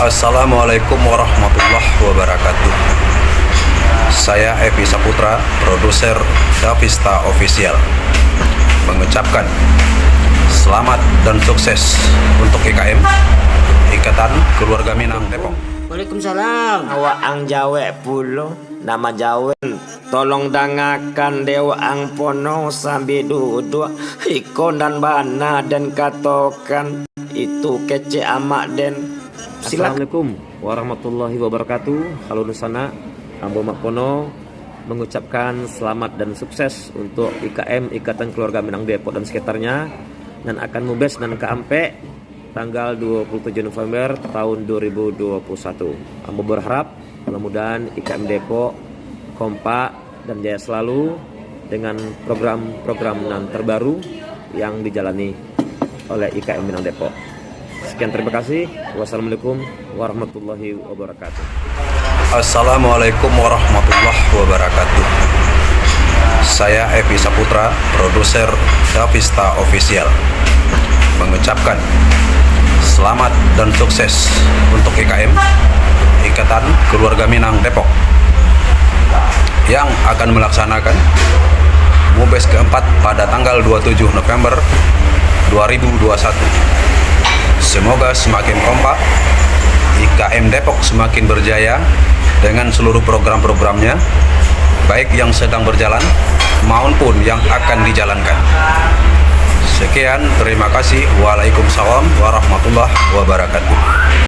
Assalamualaikum warahmatullahi wabarakatuh. Saya Evi Saputra, produser Davista Official, mengucapkan selamat dan sukses untuk IKM, Ikatan Keluarga Minang Depok. Waalaikumsalam. Awak ang Jawa pulo nama Jawa tolong dangakan dewa ang pono sambil duduk ikon dan bana dan katokan itu kece amak den. Assalamualaikum warahmatullahi wabarakatuh. Halo Nusana, Ambo Makono mengucapkan selamat dan sukses untuk IKM Ikatan Keluarga Minang Depok dan sekitarnya, dan akan mubes dan keampe tanggal 27 November tahun 2021. Ambo berharap mudah-mudahan IKM Depok kompak dan jaya selalu dengan program-program yang terbaru yang dijalani oleh IKM Minang Depok. Sekian, terima kasih. Wassalamualaikum warahmatullahi wabarakatuh. Assalamualaikum warahmatullahi wabarakatuh. Saya Evi Saputra, produser Davista Official, mengucapkan selamat dan sukses untuk IKM, Ikatan Keluarga Minang Depok, yang akan melaksanakan Mubes keempat pada tanggal 27 November 2021. Semoga semakin kompak, IKM Depok semakin berjaya dengan seluruh program-programnya, baik yang sedang berjalan maupun yang akan dijalankan. Sekian, terima kasih. Waalaikumsalam warahmatullahi wabarakatuh.